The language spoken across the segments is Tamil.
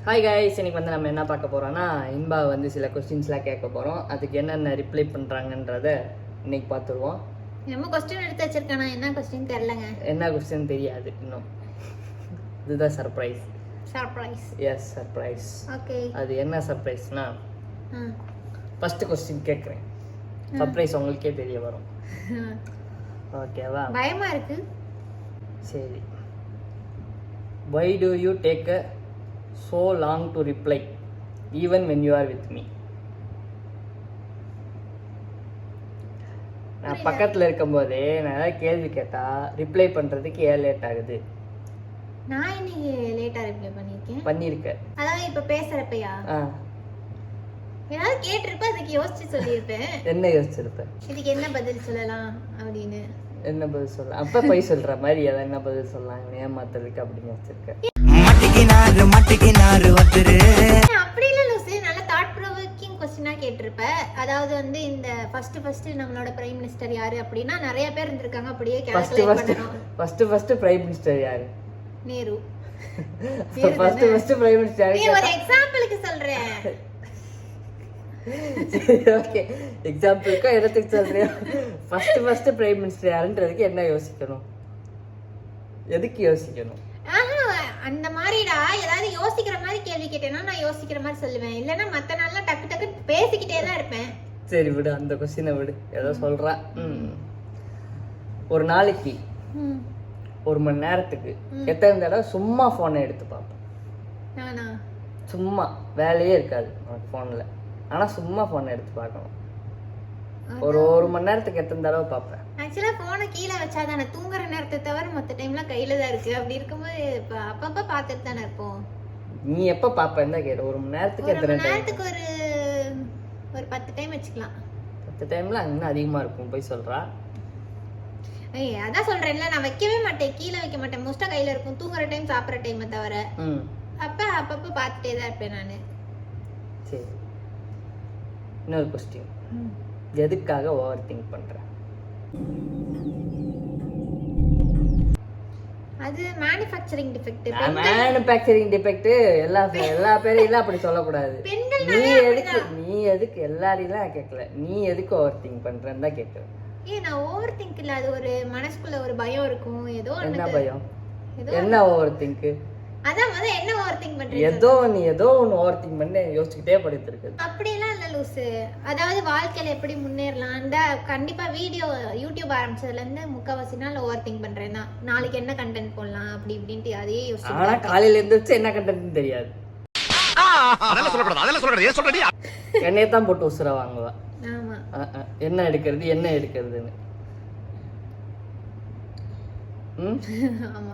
ஹாய் கைஸ், இன்னைக்கு வந்து நம்ம என்ன பார்க்க போகிறோம்னா இன்பா வந்து சில கொஸ்டின்ஸ்லாம் கேட்க போகிறோம். அதுக்கு என்னென்ன ரிப்ளை பண்ணுறாங்கன்றத இன்னைக்கு பார்த்துருவோம். நம்ம கொஸ்டின் எடுத்து வச்சிருக்கேன், என்ன கொஸ்டின் தெரியலங்க. என்ன கொஸ்டின் தெரியாது இன்னும். இதுதான் surprise. Surprise. Yes, surprise. Okay. அது என்ன சர்ப்ரைஸ்னா ஃபர்ஸ்ட் கொஸ்டின் கேட்குறேன். சர்ப்ரைஸ் உங்களுக்கே தெரிய வரும். ஓகேவா? பயமா இருக்கு. சரி. Why do you take so long to reply even when you are with me? நான் பக்கத்தில் இருக்கும்போதே நான் ஏதாவது கேள்வி கேட்டால் ரிப்ளை பண்ணுறதுக்கு ஏன் லேட் ஆகுது? நான் இன்னைக்கு லேட்டாக ரிப்ளை பண்ணியிருக்கேன். அதாவது இப்போ பேசுகிறப்பையா ஏதாவது கேட்டிருப்பேன், அதுக்கு யோசிச்சு சொல்லியிருப்பேன். என்ன யோசிச்சிருப்பேன்? இதுக்கு என்ன பதில் சொல்லலாம் அப்படின்னு. என்ன பதில் சொல்லலாம்? அப்போ போய் சொல்கிற மாதிரி எதாவது என்ன பதில் சொல்லலாம் ஏமாத்துறதுக்கு அப்படின்னு யோசிச்சிருக்கேன். அப்படி இல்லை லூசு, நல்ல தாட் ப்ரோவோக்கிங் கொஸ்டினாக கேட்டிருப்பேன். அதாவது வந்து இந்த ஃபர்ஸ்ட் நம்மளோட பிரைம் மினிஸ்டர் யாரு அப்படின்னா நிறைய பேர் இருந்திருக்காங்க. அப்படியே ஃபர்ஸ்ட் பிரைம் மினிஸ்டர் யாரு? நேரு. ஃபர்ஸ்ட் பிரைம் மினிஸ்டர் ஒரு எக்ஸாம்பிளுக்கு சொல்றேன். ஓகே, எக்ஸாம்பிளுக்கு இடத்துக்கு சொல்றேன். ஃபர்ஸ்ட் பிரைம் மினிஸ்டர் யாருன்றதுக்கு என்ன யோசிக்கணும்? எதுக்கு யோசிக்கணும்? அந்த மாதிரிடா ஏதாவது யோசிக்கிற மாதிரி கேள்வி கேட்டேன்னா நான் யோசிக்கிற மாதிரி சொல்லுவேன். இல்லைன்னா மற்ற நாள்லாம் டக்கு டக்கு பேசிக்கிட்டே தான் இருப்பேன். சரி விடு, அந்த கொஸ்டினை விடு. ஏதோ சொல்றா. ஒரு நாளைக்கு ஒரு மணி நேரத்துக்கு எத்தனை தடவை சும்மா போனை எடுத்து பார்ப்பேன்? சும்மா வேலையே இருக்காது உனக்கு போன்ல, ஆனா சும்மா போனை எடுத்து பார்க்கணும். ஒரு மணி நேரத்துக்கு எத்தனை தடவை பார்ப்பேன்? ஆக்சுவலா போனை கீழே வச்சாதானே, தூங்குற நேரத்தை தவிர மொத்த டைம்ல கையில தான் இருக்கு. அப்படி இருக்கும்போது அப்பப்ப பார்த்துட்டு தானே இருப்போம். நீ எப்ப பாப்பேன்னு தான் கேட்ட. ஒரு மணி நேரத்துக்கு எத்தனை டைம்? நேரத்துக்கு ஒரு 10 டைம் வச்சுக்கலாம். 10 டைம்ல இன்னும் அதிகமா இருக்கும். போய் சொல்றா. அதான் சொல்றேன்ல, நான் வைக்கவே மாட்டேன், கீழே வைக்க மாட்டேன். மோஸ்டா கையில இருக்கும், தூங்குற டைம் சாப்பிட்ற டைம் தவிர. அப்பப்ப பார்த்துட்டே தான் இருப்பேன் நானு. சரி, இன்னொரு கொஸ்டின். எதுக்காக ஓவர் திங்க் பண்ற? அது மேனுஃபேக்சரிங் டிஃபெக்ட். மேனுஃபேக்சரிங் டிஃபெக்ட் எல்லா பேரையும் அப்படி சொல்லக்கூடாது. நீ எதுக்கு எல்லாரையும் கேட்கல, நீ எதுக்கு ஓவர் திங்க் பண்றன்னு தான் கேட்கறேன். நான் ஓவர் திங்க் இல்ல, அது ஒரு மனசுக்குள்ள ஒரு பயம் இருக்கும். என்ன பயம்? என்ன ஓவர் திங்க்? அதான் என்ன ஓவர் திங்க் பண்றீங்க? ஏதோ ஒன்னு ஓவர் திங்க் பண்ணி யோசிச்சுக்கிட்டே படித்து இருக்கு. அப்படிலாம் இல்ல லூசு. அதாவது வாழ்க்கையில எப்படி முன்னேறலாம், கண்டிப்பா வீடியோ யூடியூப் ஆரம்பிச்சதுல இருந்து முக்காவாசி நாள் ஓவர் திங்க் பண்றேன் தான். நாளைக்கு என்ன கண்டென்ட் போடலாம் அப்படி இப்படின்ட்டு அதையே யோசிச்சு. ஆனா காலையில எழுந்திருச்சு என்ன கண்டென்ட் தெரியாது. என்னையே தான் போட்டு உசுர வாங்குவா. ஆமா, என்ன எடுக்கிறதுன்னு. ஆமா.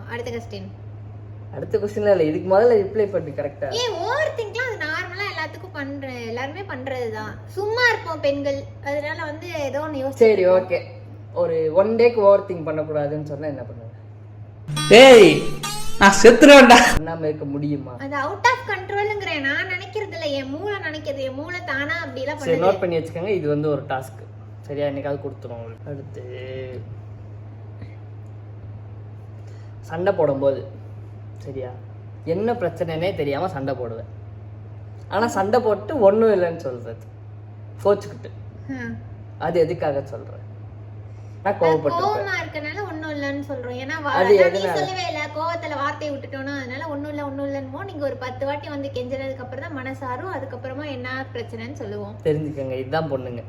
அடுத்த கொஸ்டின்ல இல்ல, இதுக்கு முதல்ல ரிப்ளை பண்ணி கரெக்ட்டா. ஓவர் திங்க்லாம் அது நார்மலா எல்லாத்துக்கும் எல்லாருமே பண்றதுதான். சும்மா இருப்போம் பெண்கள், அதனால வந்து ஏதோ ஒன்னு யோசிச்சு. சரி, ஓகே. ஒரு 1 டேக்கு ஓவர் திங்க் பண்ண கூடாதுன்னு சொன்னா என்ன பண்ணுவ? டேய், நான் செத்துறேன்டா. நாம இருக்க முடியுமா? அது அவுட் ஆஃப் கண்ட்ரோல்ங்கறேன். நான் நினைக்கிறது இல்ல, என் மூளை நினைக்கிறது. என் மூளை தானா அப்படி எல்லாம் பண்ணுது. சரி, நோட் பண்ணி வச்சுக்கோங்க. இது வந்து ஒரு டாஸ்க். சரியா? இன்னைக்காவது கொடுத்துறோம் உங்களுக்கு. அடுத்து சண்டை போடும்போது, சரியா, என்ன பிரச்சனைனே தெரியாம சண்டை போடுவேன். ஆனா சண்டை போட்டு ஒண்ணும் இல்லைன்னு சொல்றது, கோச்சுக்கிட்டு. அது எதுக்காக சொல்றேன்? நான் கோவமா இருக்கனால ஒண்ணும் இல்லைன்னு சொல்றோம். ஏன்னா நீ சொல்லவே இல்ல, கோவத்துல வார்த்தையை விட்டுட்டோம்னா அதனால ஒண்ணும் இல்லைன்னு நீங்க ஒரு 10 வாட்டி வந்து கெஞ்சறதுக்கு அப்புறம் தான் மனசாரும். அதுக்கப்புறமா என்ன பிரச்சனைன்னு சொல்லுவோம். தெரிஞ்சுக்கங்க, இதுதான் பொண்ணுங்க.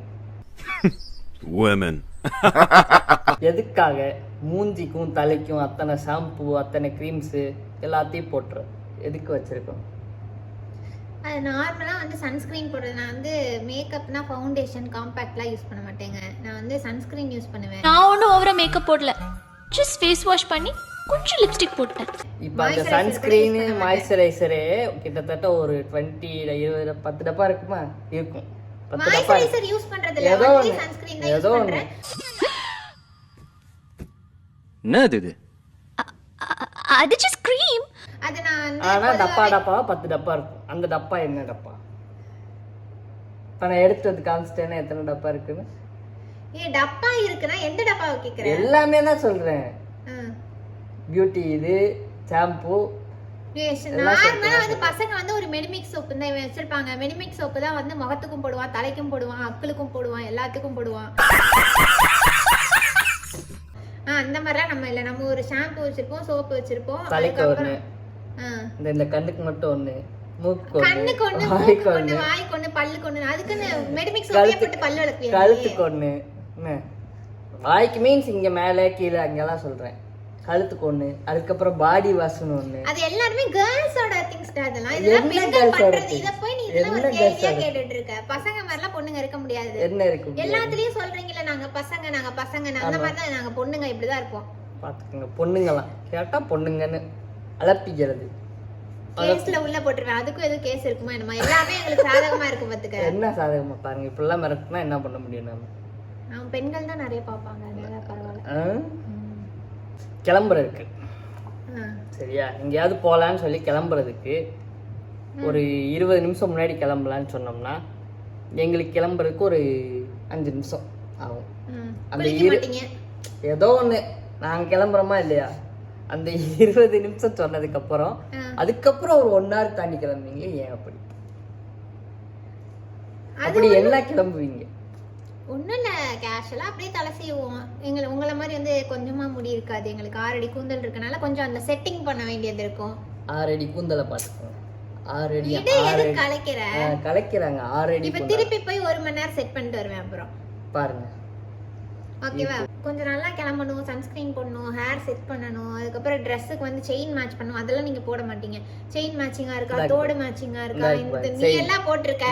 எதுக்காக மூஞ்சிக்கும் தலைக்கும் அத்தனை ஷாம்பு, அத்தனை கிரீம்ஸ் எல்லாத்தையும் போட்டுரு? எதுக்கு வச்சிருக்கோம்? அது நார்மலா வந்து சன்ஸ்கிரீன் போடுறது. நான் வந்து மேக்கப்னா ஃபவுண்டேஷன், காம்பாக்ட்லாம் யூஸ் பண்ண மாட்டேங்க. நான் வந்து சன்ஸ்கிரீன் யூஸ் பண்ணுவேன். நான் ஒன்றும் ஓவரா மேக்கப் போடல, ஜஸ்ட் ஃபேஸ் வாஷ் பண்ணி கொஞ்சம் லிப்ஸ்டிக் போட்டேன். இப்போ அந்த சன்ஸ்கிரீன் மாய்ஸ்சரைசரே கிட்டத்தட்ட ஒரு 20 20 10 டப்பா இருக்குமா? இருக்கும். 10 டப்பா. மாய்ஸ்சரைசர் யூஸ் பண்றது இல்ல, ஒன்லி சன்ஸ்கிரீன் தான் யூஸ் பண்றேன். என்னது இது? அது just cream. அது நான் ஆனா டப்பா 10 டப்பா இருக்கும். அந்த டப்பா என்ன டப்பா? நான் எடுத்தது காமிச்சிட்டேன்னா எத்தனை டப்பா இருக்குன்னு. டப்பா இருக்குன்னா எந்த டப்பாவை கேக்குறேன்? எல்லாமே தான் சொல்றேன். பியூட்டி இது, ஷாம்பு, நார்மலா வந்து பசங்க வந்து ஒரு மெடிமிக்ஸ் சோப்பு தான் வச்சிருப்பாங்க. மெடிமிக்ஸ் சோப்பு தான் வந்து முகத்துக்கும் போடுவான், தலைக்கும் போடுவான், அக்களுக்கும் போடுவான், எல்லாத்துக்கும் போடுவான். அந்த மாதிரிலாம் நம்ம இல்ல. நம்ம ஒரு ஷாம்பு வச்சிருப்போம், சோப்பு வச்சிருப்போம். தலைக்கு ஒண்ணு, இந்த கண்ணுக்கு மட்டும் ஒண்ணு, மூக்கு கண்ணுக்கு ஒண்ணு, மூக்கு ஒண்ணு, வாய்க்கு ஒண்ணு, பல்லுக்கு ஒண்ணு. அதுக்குன்னு மெடிமிக்ஸ் சோப்பே போட்டு பல்லு விளக்குவீங்க. கழுத்துக்கு ஒண்ணு. வாய்க்கு மீன்ஸ் இங்க மேல கீழே அங்கெல்லாம் சொல்றேன். கழுத்துக்கு ஒண்ணு, அதுக்கப்புறம் பாடி வாஷ்னு ஒண்ணு. அது எல்லாரும் கேர்ள்ஸோட திங்ஸ் அதெல்லாம். இதெல்லாம் பெண்கள் பண்றது. இத போய் நீ இதெல்லாம் ஒரு கேள்வியா கேட்டுட்டு இருக்க. பசங்க மாதிரிலாம் பொண்ணுங்க இருக்க முடியாது. என்ன இருக்கு? எல்லாத்துலயும் சொல்றீங்கல நாங்க பசங்க அந்த மாதிரி தான். நாங்க பொண்ணுங்க இப்படிதான் இருப்போம். பாத்துக்கங்க, பொண்ணுங்கலாம் கேட்டா பொண்ணுங்கன்னு அலப்பிக்கிறது. கேஸ்ல உள்ள போட்டுருவேன். அதுக்கும் எதுவும் கேஸ் இருக்குமா என்னமா? எல்லாமே எங்களுக்கு சாதகமா இருக்கு பாத்துக்க. என்ன சாதகமா பாருங்க. இப்படிலாம் மிரட்டினா என்ன பண்ண முடியும் நாம? அவங்க பெண்கள் தான் நிறைய பாப்பாங்க. அதனால பரவாயில்ல. கிளம்புறதுக்கு சரியா, எங்கேயாவது போகலான்னு சொல்லி கிளம்புறதுக்கு ஒரு 20 நிமிஷம் முன்னாடி கிளம்பலான்னு சொன்னோம்னா எங்களுக்கு கிளம்புறதுக்கு ஒரு 5 நிமிஷம் ஆகும். அந்த ஏதோ ஒன்று நாங்கள் கிளம்புறோமா இல்லையா, அந்த 20 நிமிஷம் சொன்னதுக்கு அப்புறம் அதுக்கப்புறம் ஒரு 1 hour தாண்டி கிளம்புவீங்க. ஏன் அப்படி எல்லாம் கிளம்புவீங்க? ஒன்றும் இல்லை, கேஷுவலாக அப்படியே தலை செய்வோம். உங்களை மாதிரி வந்து கொஞ்சமாக முடி இருக்காது. எங்களுக்கு 6 அடி கூந்தல் இருக்கனால கொஞ்சம் அந்த செட்டிங் பண்ண வேண்டியது இருக்கும். 6 அடி கூந்தலை பார்த்துக்கோங்க. 6 அடி கலைக்கிறாங்க. 6 அடி இப்போ திருப்பி போய் 1 மணி நேரம் செட் பண்ணிட்டு வருவேன். அப்புறம் பாருங்க, ஓகேவா? கொஞ்சம் நல்லா கிளம்பணும், சன்ஸ்கிரீன் போடணும், ஹேர் செட் பண்ணணும். அதுக்கப்புறம் ட்ரெஸ்ஸுக்கு வந்து செயின் மேட்ச் பண்ணணும். அதெல்லாம் நீங்க போட மாட்டீங்க. செயின் மேட்சிங்கா இருக்கா, தோடு மேட்சிங்கா இருக்கா, நீ எல்லாம் போட்டிருக்க.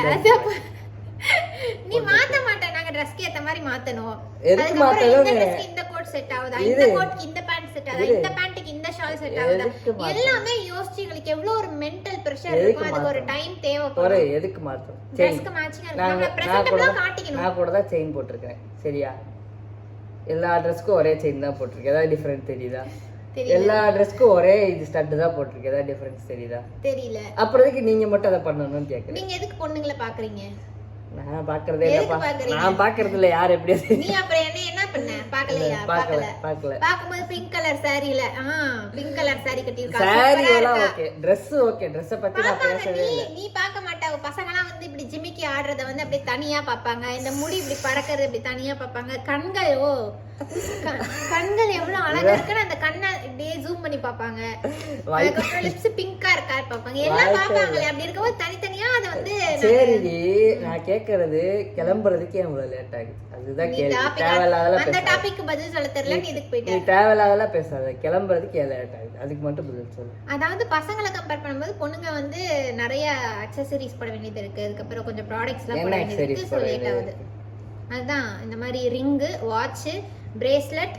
நீ மாத்த மாட்ட. நாங்க ட்ரெஸ்க்கு ஏத்த மாதிரி மாத்தணும். அதுக்கப்புறம் இந்த ட்ரெஸ்க்கு இந்த கோட் செட் ஆகுதா, இந்த கோட்க்கு இந்த பேண்ட் செட் ஆகுதா, இந்த பேண்ட்க்கு இந்த ஷால் செட் ஆகுதா, எல்லாமே யோசிச்சு எங்களுக்கு எவ்வளவு ஒரு மென்டல் பிரஷர் இருக்கும். அதுக்கு ஒரு டைம் தேவைப்படும். எதுக்கு மாத்தணும்? ட்ரெஸ்க்கு மேட்சிங்கா இருக்கணும், பிரசன்டபிளா காட்டிக்கணும். நான் கூட தான் செயின் போட்டுருக்கேன் சரியா. எல்லா ட்ரெஸ்க்கும் ஒரே செயின் தான் போட்டிருக்கேன். ஏதாவது டிஃபரன்ஸ் தெரியுதா? எல்லா ட்ரெஸ்க்கும் ஒரே இது ஸ்டட் தான் போட்டிருக்கேன். ஏதாவது டிஃபரன்ஸ் தெரியுதா? தெரியல. அப்புறம் எதுக்கு நீங்க மட்டும் அதை பண்ணணும்னு கேக்குறேன். நீங்க எதுக்கு பொண்ணுங்களை பாக்குறீங்க? நான் பாக்குறதே இல்லப்பா. நான் பாக்குறது இல்ல. யார் எப்படி? நீ அப்புறம் என்ன பண்ண? பாக்கலையா? பாக்கல. பாக்கும்போது பிங்க் கலர் சாரில பிங்க் கலர் சாரி கட்டி இருக்காங்க. சாரி எல்லாம் ஓகே, Dress ஓகே. Dress பத்தி நான் பேசவே இல்ல. நீ பார்க்க மாட்டாங்க. பசங்கலாம் வந்து இப்படி ஜிமிக்கி ஆடுறத வந்து அப்படியே தனியா பாப்பாங்க. இந்த முடி இப்படி பறக்கிறது இப்படி தனியா பாப்பாங்க. கண்கள் கண்கள் எவ்வளவு அழகா இருக்குன்னு அந்த கண்ணை இப்படியே ஜூம் பண்ணி பாப்பாங்க. அதுக்கப்புறம் லிப்ஸ் பிங்கா இருக்கா பாப்பாங்க. எல்லாம் பாப்பாங்களே. அப்படி இருக்கவும் தனித்தனியா அதை வந்து சரி. நான் கேக்குறது கிளம்புறதுக்கு ஏன் இவ்வளவு லேட் ஆகுது? அதுதான் கேள்வி. தேவையில்லாதெல்லாம் அந்த டாபிக் பதில் சொல்ல தெரியல. நீ இதுக்கு போயிட்ட. நீ தேவையில்லாதெல்லாம் பேசாத. கிளம்புறதுக்கு ஏன் லேட் ஆகுது? அதுக்கு மட்டும் பதில் சொல்லு. அதாவது பசங்களை கம்பேர் பண்ணும்போது பொண்ணுங்க வந்து நிறைய அக்சசரிஸ் போட வேண்டியது இருக்கு. அதுக்கப்புறம் கொஞ்சம் ப்ராடக்ட்ஸ் எல்லாம் போட வேண்டியது இருக்கு. சோ லேட் ஆகுது. அதுதான் இந்த மாதிரி ரிங்கு, வாட்ச், பிரேஸ்லெட்,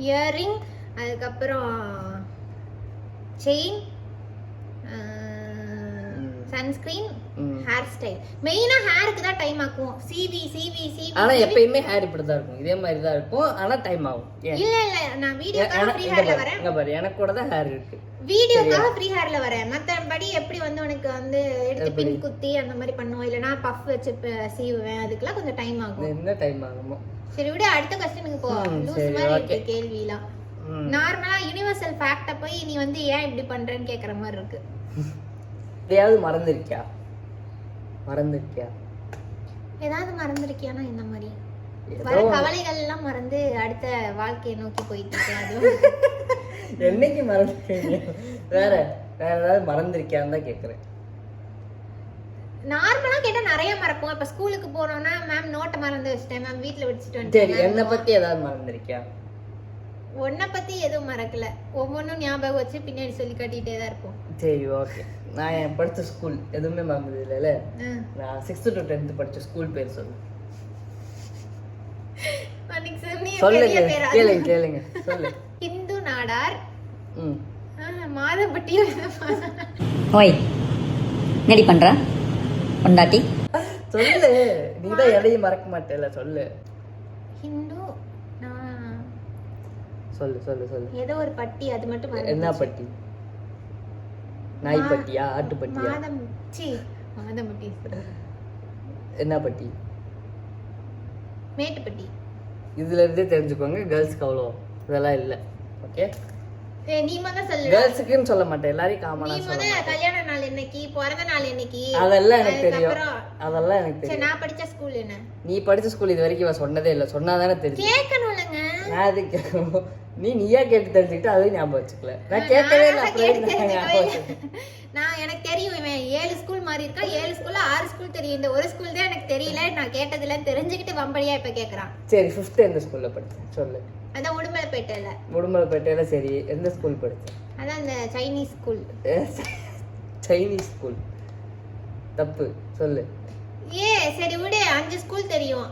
இயரிங், அதுக்கப்புறம் செயின், சன்ஸ்கிரீன், ஹேர் ஸ்டைல். மெயினா ஹேருக்கு தான் டைம் ஆகும். சிவி. ஆனா எப்பயுமே ஹேர் இப்படி தான் இருக்கும். இதே மாதிரி தான் இருக்கும். ஆனா டைம் ஆகும். இல்ல நான் வீடியோக்காக ஃப்ரீ ஹேர்ல வரேன். இங்க பாரு, எனக்கு கூட தான் ஹேர் இருக்கு. வீடியோக்காக ஃப்ரீ ஹேர்ல வரேன். மத்தபடி எப்படி வந்து உனக்கு வந்து எடுத்து பின் குத்தி அந்த மாதிரி பண்ணுவோம். இல்லனா பஃப் வச்சு சீவுவேன். அதுக்கெல்லாம் கொஞ்சம் டைம் ஆகும். என்ன டைம் ஆகுமோ? சரி விடு, அடுத்த क्वेश्चनக்கு போ. லூஸ் மாதிரி இருக்கு கேள்விலாம். நார்மலா யுனிவர்சல் ஃபேக்ட்ட போய் நீ வந்து ஏன் இப்படி பண்றேன்னு கேக்குற மாதிரி இருக்கு. ஏதாவது மறந்துருக்கியா? ஏதாவது மறந்துருக்கியானா என்ன மாதிரி? வர கவலைகள் எல்லாம் மறந்து அடுத்த வாழ்க்கையை நோக்கி போயிட்டு இருக்கேன். என்னைக்கு மறந்துருக்கீங்க? வேற ஏதாவது மறந்துருக்கியான்னு தான் கேக்குறேன். நார்மலா கேட்டா நிறைய மறப்போம். இப்ப ஸ்கூலுக்கு போறோம்னா மேம் நோட்டை மறந்து வச்சிட்டேன், மேம் வீட்ல வச்சிட்டு வந்துட்டேன். சரி, என்ன பத்தி ஏதாவது மறந்துருக்கியா? உன்னை பத்தி எதுவும் மறக்கல. ஒவ்வொன்றும் ஞாபகம் வச்சு பின்னாடி சொல்லி காட்டிட்டே தான் இருப்போம். சரி ஓகே. நான் என் படிச்ச ஸ்கூல் எதுவுமே மறந்தது இல்லைல்ல. நான் 6th to 10th படிச்ச ஸ்கூல் பேர் சொல்லு. கேளுங்க சொல்லு. இந்து நாடார் மாதம்பட்டி. ஓய் என்னடி பண்ற பொண்டாட்டி? சொல்லு. நீதான் எதையும் மறக்க மாட்டேல. சொல்லு. ஹிந்து சொல்லு. ஏதோ ஒரு பட்டி, அது மட்டும் மறந்து. என்ன பட்டி? நாய் பட்டியா, ஆட்டு பட்டியா? மாதம்பட்டி. என்ன பட்டி? மேட்டுப்பட்டி. இதுல இருந்தே தெரிஞ்சுக்கோங்க, கேர்ள்ஸ்க்கு அவ்வளோ இதெல்லாம் இல்லை. ஓகே, நீ முதல்ல சொல்லு. கேர்ள்ஸுக்குன்னு சொல்ல மாட்டேன், எல்லாரையும் நீ காமனா சொல்ல முதல்ல கல்யாண நாள் என்னைக்கு, பிறந்த நாள் என்னைக்கு? அதெல்லாம் எனக்கு தெரியும், அதுக்கப்புறம் அதெல்லாம் எனக்கு சரி, தெரியும். நான் படிச்ச ஸ்கூல் என்ன? நீ படிச்ச ஸ்கூல் இது வரைக்கும் இவ சொன்னதே இல்லை, சொன்னாதானே தெரியும். கேட்கணும்லங்க. நான் அது கேட்கணும், நீயா கேட்டு தெரிஞ்சுக்கிட்டு அதுவும் ஞாபகம் வச்சுக்கல. நான் கேட்கவே இல்லை, அப்படியே நான் ஞாபகம் வச்சுக்கேன். நான் எனக்கு தெரியும் இவன் 7 ஸ்கூல் மாறி இருக்கா, 7 ஸ்கூல்ல 6 ஸ்கூல் தெரியும், இந்த ஒரு ஸ்கூல் தான் எனக்கு தெரியல, நான் கேட்டதுல தெரிஞ்சுக்கிட்டு வம்படியா இப்ப கேக்குறான். சரி, 5th எந்த ஸ்கூல்ல படிச்சேன் சொல்லு. அதான் உடுமலைப்பேட்டையில. உடுமலைப்பேட்டையில. சரி, எந்த ஸ்கூல் படிச்சேன்? அதான் அந்த சைனீஸ் ஸ்கூல். சைனீஸ் ஸ்கூல் தப்பு, சொல்லு. சரி விடு, 5 ஸ்கூல் தெரியும்.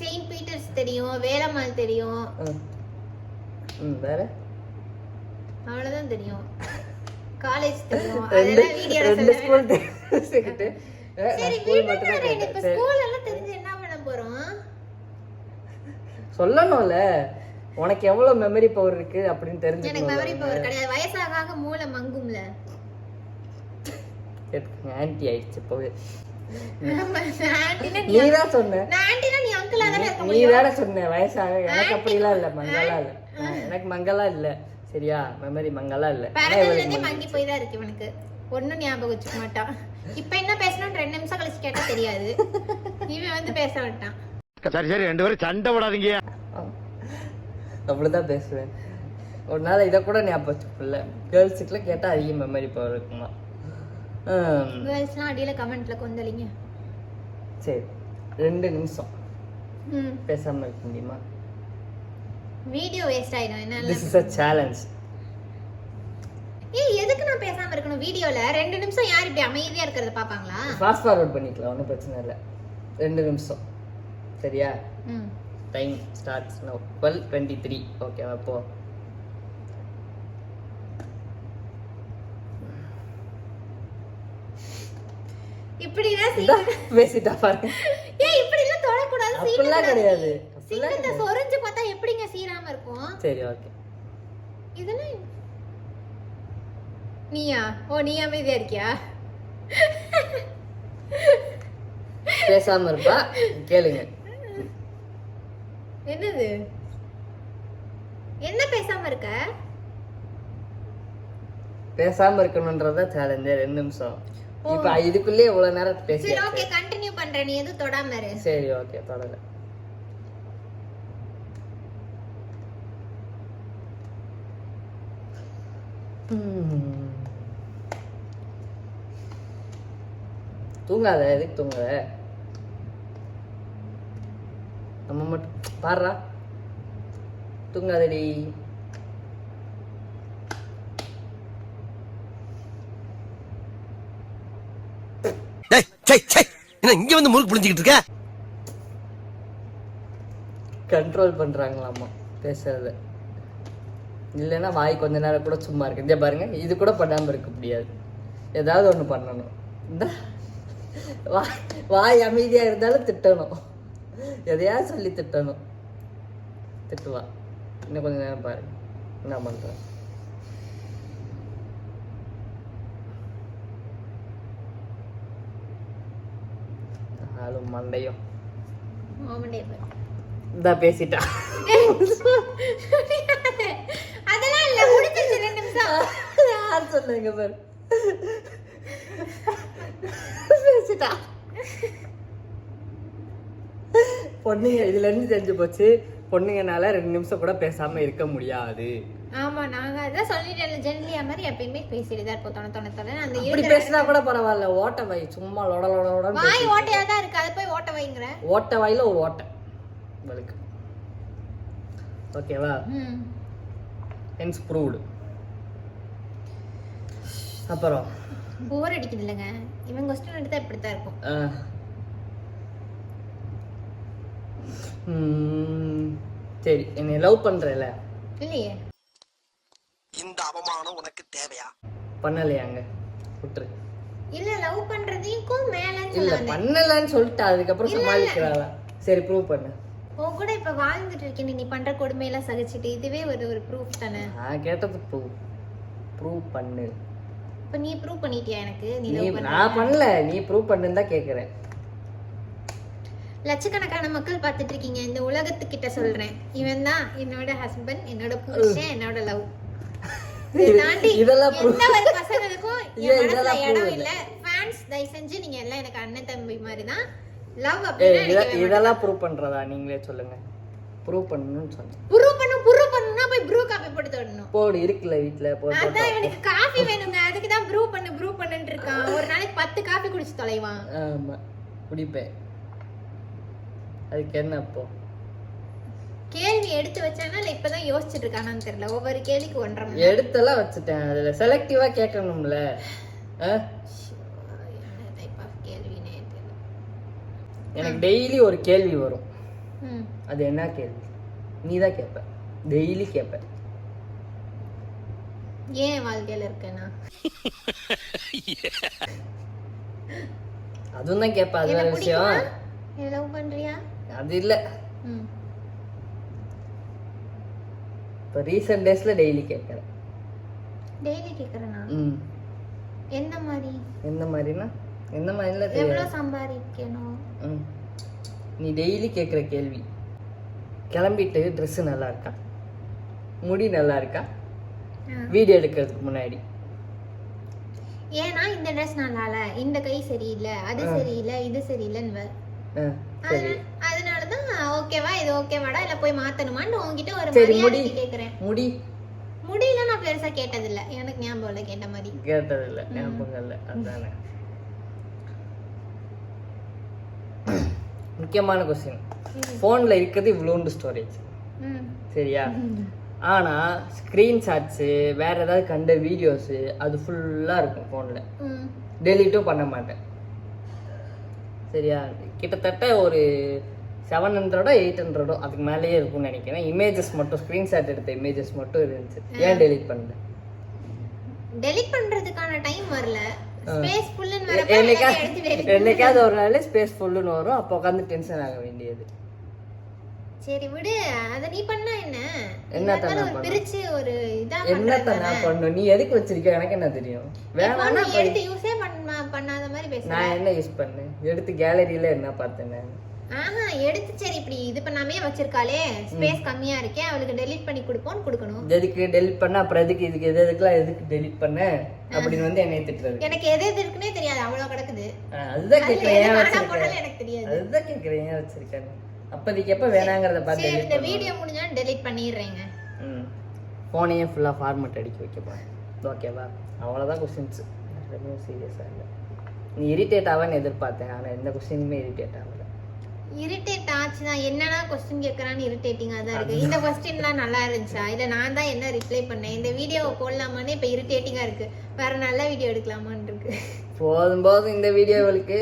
செயின்ட் பீட்டர்ஸ் தெரியும், வேலம்மாள் தெரியும், வேற அவ்வளவுதான் தெரியும். காலேஜ் தெரியும், ரெண்டு அதெல்லாம் வீடியோல ரெண்டு சொல்றேன். ஸ்கூல் தெரிஞ்சுக்கிட்டு சரி ஸ்கூல் மட்டும் தான் விடுங்க, இப்ப கேட்டேன். ஸ்கூல் எல்லாம் தெரிஞ்சு என்ன பண்ண போறோம்? சொல்லணும்ல, உனக்கு எவ்வளவு மெமரி பவர் இருக்கு அப்படின்னு எனக்கு தெரிஞ்சுக்கணும். மெமரி பவர் கிடையாது, வயசாக ஆக மூளை மங்கும்ல. ஆன்டி ஆயிடுச்சு இப்பவே. ஆன்ட்டினா நீ நீதான் சொன்ன, நான் ஆன்ட்டினா நீ அங்கிளா தானே இருக்க நீ முடியும். தானே சொன்ன வயசாக. எனக்கு அப்படிலாம் இல்ல, மங்களா இல்ல, எனக்கு மங்களா இல்ல. சரியா, மெமரி மங்களா இல்ல. பிறந்ததுல இருந்தே மங்கி போய் தான் இருக்கு இவனுக்கு, ஒண்ணும் ஞாபகம் வச்சுக்க மாட்டான். இப்ப என்ன பேசணும் 2 நிமிஷம் கழிச்சு கேட்டா தெரியாது, இவன் வந்து பேச விட்டான். சரி சரி, 2 பேரும் சண்டை விடாதீங்க. அப்படிதான் பேசுவேன். ஒரு நாள் இதை கூட ஞாபகம் வச்சுக்கல. கேர்ள்ஸுக்குலாம் கேட்டா அதிக மெமரி பவர் இருக்குமா? கேர்ள்ஸ்லாம் அடியில கமெண்ட்ல கொந்தளிங்க. சரி, 2 நிமிஷம் பேசாம இருக்க முடியுமா? வீடியோ வேஸ்ட் ஆயிடும். என்ன திஸ் இஸ் a challenge. எதுக்கு நான் பேசாம இருக்கணும்? வீடியோல 2 நிமிஷம் யார் இப்படி அமைதியா இருக்கிறத பாப்பாங்களா? ஃபாஸ்ட் ஃபார்வர்ட் பண்ணிக்கலாம், ஒன்றும் பிரச்சனை இல்லை. 2 நிமிஷம் சரியா? Time starts now. 12:23. ஓகே, அப்போ இப்படிதான் பேசிட்டா பாருங்க. இப்படி எல்லாம் தொடக்கூடாது. அப்படிலாம் கிடையாது. சீக்கிரத்தை சொரிஞ்சு பார்த்தா எப்படிங்க சீராம இருக்கும்? சரி, ஓகே. இதெல்லாம் நீயா? நீ அமைதியா இருக்கியா? பேசாம இருப்பா, கேளுங்க. என்னது? என்ன பேசாம இருக்க? பேசாம இருக்கணும்ன்றதா சேலஞ்ச். 2 நிமிஷம். இப்ப இதுக்குள்ளே இவ்வளவு நேரம் பேசி. சரி, ஓகே, கண்டினியூ பண்றேன். நீ எதுவும் தொடாம இரு. சரி, ஓகே, தொடங்க. தூங்காத, எதுக்கு தூங்காத? நம்ம மட்டும் பாடுறா, தூங்காதடி. இங்க வந்து முறுக்கு புளிஞ்சுக்கிட்டு இருக்க. கண்ட்ரோல் பண்றாங்களாமா பேசுறத, இல்லைன்னா வாய் கொஞ்ச நேரம் கூட சும்மா இருக்கு. இதே பாருங்க, இது கூட பண்ணாம இருக்க முடியாது, ஏதாவது ஒண்ணு பண்ணணும். இந்த வாய் அமைதியா இருந்தாலும் திட்டணும், எதையாவது சொல்லி திட்டணும். திட்டுவா. இன்னும் கொஞ்ச நேரம் பாருங்க என்ன பண்ற. ஆளும் மண்டையும் இந்த பேசிட்டா. அதெல்லாம் இல்ல, முடிஞ்சிருச்சு 2 நிமிஷம். யார் சொன்னீங்க பாரு, பேசிட்டா. பொண்ணுங்க இதுல இருந்து தெரிஞ்சு போச்சு, பொண்ணுங்கனால 2 நிமிஷம் கூட பேசாம இருக்க முடியாது. ஆமா, நாங்க அதான் சொல்லிட்டேன்ல, ஜென்லியா மாதிரி எப்பயுமே பேசிட்டு தான் இருப்போம். தொண அந்த இப்படி பேசினா கூட பரவாயில்ல, ஓட்ட வாய் சும்மா லொட லொட வாய் ஓட்டையா தான் இருக்கு, அது போய் ஓட்ட வைங்கற. ஓட்ட வாயில ஒரு ஓட்டை வலுக்கு. ஓகேவா? Hence proved. அப்புறம் போர் அடிக்குது இல்லங்க, இவன் क्वेश्चन எடுத்தா இப்படி தான் இருக்கும். சரி, என்னை லவ் பண்றல? இல்லையே. இந்த அவமானம் உனக்கு தேவையா? பண்ணலையாங்க, விட்டுரு. இல்ல, லவ் பண்றதுக்கும் மேலன்னு இல்ல சொல்லுவாங்க. பண்ணலன்னு சொல்லிட்டு அதுக்கப்புறம் சமாளிக்கிறாளா? சரி, ப்ரூவ் பண்ணு. உன் கூட இப்ப வாழ்ந்துட்டு இருக்கேன், நீ பண்ற கொடுமையெல்லாம் சகிச்சிட்டு, இதுவே ஒரு ப்ரூஃப் தானே. நான் கேட்டது ப்ரூவ் பண்ணு. இப்ப நீ ப்ரூவ் பண்ணிட்டியா எனக்கு? நீ நீ லவ் பண்ண? நான் பண்ணல, நீ ப்ரூவ் பண்ணுன்னு தான் கேக்குறேன். லட்சக்கணக்கான மக்கள் பார்த்துட்டு இருக்கீங்க, இந்த உலகத்துக்கிட்ட சொல்றேன், இவன் தான் என்னோட ஹஸ்பண்ட், என்னோட புருஷன், என்னோட லவ். இதை தாண்டி இதெல்லாம் எந்த ஒரு பசங்களுக்கும் ஏன் என் மனசுல இதெல்லாம் இடம் proof இல்ல. ஃபேன்ஸ் தயவு செஞ்சு நீங்க எல்லாம் எனக்கு அண்ணன் தம்பி மாதிரி தான். லவ் அப்படின்னா இதெல்லாம் ப்ரூவ் பண்றதா நீங்களே சொல்லுங்க. ப்ரூவ் பண்ணணும்னு சொன்னேன். ப்ரூவ் பண்ணுனா போய் ப்ரூ காபி போட்டு தரணும். போடு இருக்குல்ல வீட்ல போடு. அதான் எனக்கு காபி வேணுங்க, அதுக்கு தான் ப்ரூ பண்ணுன்னு இருக்கான். ஒரு நாளைக்கு 10 காபி குடிச்சு தொலைவான். ஆமா குடிப்பேன். அதுக்கு என்ன அப்போ கேள்வி எடுத்து வச்சானா இல்ல இப்பதான் யோசிச்சுட்டு இருக்கானான்னு தெரியல. ஒவ்வொரு கேள்விக்கு 1.5 மணி எடுத்தெல்லாம் வச்சுட்டேன். அதுல செலக்டிவா கேட்கணும்ல. டைப் ஆஃப் கேள்வினே தெரியல. எனக்கு டெய்லி ஒரு கேள்வி வரும். ம். அது என்ன கேள்வி? நீ தான் கேட்ப. டெய்லி கேட்ப. ஏன் வாழ்க்கையில இருக்கேனா? அதுவும் தான் கேட்ப. அது என்ன வேற விஷயம். பிடிக்குமா? என்ன லவ் பண்றியா? அது இல்ல. ம். இப்போ ரீசெண்ட் டேஸ்ல டெய்லி கேட்கறேன். டெய்லி கேக்குறேனா? ம். என்ன மாதிரி? எந்த மாதிரினா எந்த மாதிரில எவ்வளவு தெரியாது. சம்பாதிக்கணும்? ம். நீ டெய்லி கேட்குற கேள்வி, கிளம்பிட்டு ட்ரெஸ் நல்லா இருக்கா, முடி நல்லா இருக்கா, வீடியோ எடுக்கிறதுக்கு முன்னாடி. ஏன்னா இந்த ட்ரெஸ் நல்லா இல்ல, இந்த கை சரியில்லை, அது சரியில்லை, இது சரியில்லைன்னு. சரி அதனாலதான் ஓகேவா இது ஓகேவாடா இல்ல போய் மாத்தணுமான்னு உங்ககிட்ட ஒரு சரி முடி மரியாதைக்கு கேக்குறேன். முடி முடியல நான் பெருசா கேட்டது இல்ல. எனக்கு ஞாபகம் இல்ல கேட்ட மாதிரி. கேட்டதில்லை, ஞாபகம் இல்லை. அதுதானே முக்கியமான கொஸ்டின். ஃபோனில் இருக்கிறது இவ்வளோண்டு ஸ்டோரேஜ் ம். சரியா? ஆனால் ஸ்க்ரீன்ஷாட்ஸு வேற ஏதாவது கண்ட வீடியோஸு அது ஃபுல்லாக இருக்கும் ஃபோனில். ம். டெலீட்டும் பண்ண மாட்டேன் சரியா? கிட்டத்தட்ட ஒரு 700 800 அதுக்கு மேலேயே இருக்கும்னு நினைக்கிறேன். இமேஜஸ் மட்டும் ஸ்க்ரீன்ஷாட் எடுத்த இமேஜஸ் மட்டும் இருந்துச்சு. ஏன் டெலீட் பண்ணல? டெலீட் பண்றதுக்கான டைம் வரல. ஸ்பேஸ் ஃபுல்லுன்னு வரப்ப எடுத்து delete என்னைக்காவது ஒரு நாள் ஸ்பேஸ் ஃபுல்லுன்னு வரும். அப்போ உட்காந்து டென்ஷன் ஆக வேண்டியது. சரி விடு, அத நீ பண்ணா என்ன? என்னத்த நான் ஒரு பிரிச்சு ஒரு இதா என்னத்த நான் பண்ணும்? நீ எதுக்கு வச்சிருக்க எனக்கு என்ன தெரியும்? வேணாம்னா எடுத்து யூஸே பண்ணாத மாதிரி பேச. நான் என்ன யூஸ் பண்ணேன்? எடுத்து கேலரியில என்ன பார்த்தேன் நான்? ஆஹா எடுத்து சரி இப்படி இது பண்ணாமே வச்சிருக்காளே, ஸ்பேஸ் கம்மியா இருக்கே, அவளுக்கு டெலீட் பண்ணி கொடுப்போம்னு கொடுக்கணும். எதுக்கு டெலீட் பண்ண? அப்புறம் எதுக்கு இதுக்கு எதுக்குலாம் எதுக்கு டெலீட் பண்ண அப்படின்னு வந்து என்னை திட்டுறது. எனக்கு எது எது இருக்குன்னே தெரியாது, அவ்வளவு கிடக்குது. அதுதான் கேட்கிறேன் ஏன் போனாலும் வச்சிருக்கேன். எனக்கு தெரியாது. அதுதான் கேட்கிறேன் ஏன் வச்சிருக்கேன். அப்போதைக்கு எப்போ வேணாங்கிறத பார்த்து சரி delete இந்த பண்ணுவேன். வீடியோ முடிஞ்சா டெலீட் பண்ணிடுறேங்க. ஃபோனையே ஃபுல்லாக ஃபார்மேட் அடிக்க வைக்க போகிறேன். ஓகேவா? அவ்வளோதான் கொஸ்டின்ஸ். எதுவுமே சீரியஸாக இல்லை. நீ இரிட்டேட் ஆவான்னு எதிர்பார்த்தேன், ஆனால் எந்த கொஸ்டினுமே இரிட்டேட் ஆகலை. இரிட்டேட் ஆச்சுதான். என்னன்னா கொஸ்டின் கேட்கறான்னு இரிட்டேட்டிங்கா தான் இருக்கு. இந்த கொஸ்டின்லாம் நல்லா இருந்துச்சா இல்ல நான் தான் என்ன ரிப்ளை பண்ணேன்? இந்த வீடியோவை போடலாமான்னு இப்ப இரிட்டேட்டிங்கா இருக்கு. வேற நல்ல வீடியோ எடுக்கலாமான்னு இருக்கு. போதும் போதும் இந்த வீடியோவுக்கு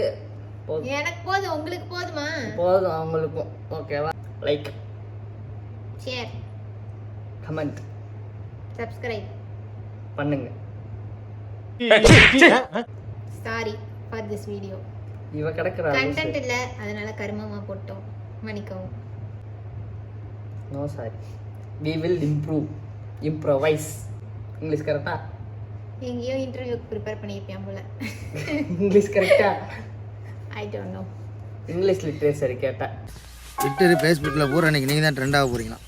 போதும். எனக்கு போதும், உங்களுக்கு போதுமா? போதும் அவங்களுக்கும். ஓகேவா? லைக், ஷேர், கமெண்ட், சப்ஸ்கிரைப் பண்ணுங்க. Sorry for this video. இவ கிடக்குற கண்டென்ட் இல்ல, அதனால கர்மமா போட்டோம், மன்னிக்கவும். No sorry. we will improve, improvise. English கரெக்டா? எங்கேயோ இன்டர்வியூக்கு ப்ரிப்பேர் பண்ணியிருப்பேன் போல. இங்கிலீஷ் கரெக்டா? I don't know. English literature கேட்டா ட்விட்டர் ஃபேஸ்புக்கில் பூரா இன்னைக்கு நீங்கள் தான் ட்ரெண்ட் ஆக போகிறீங்களா?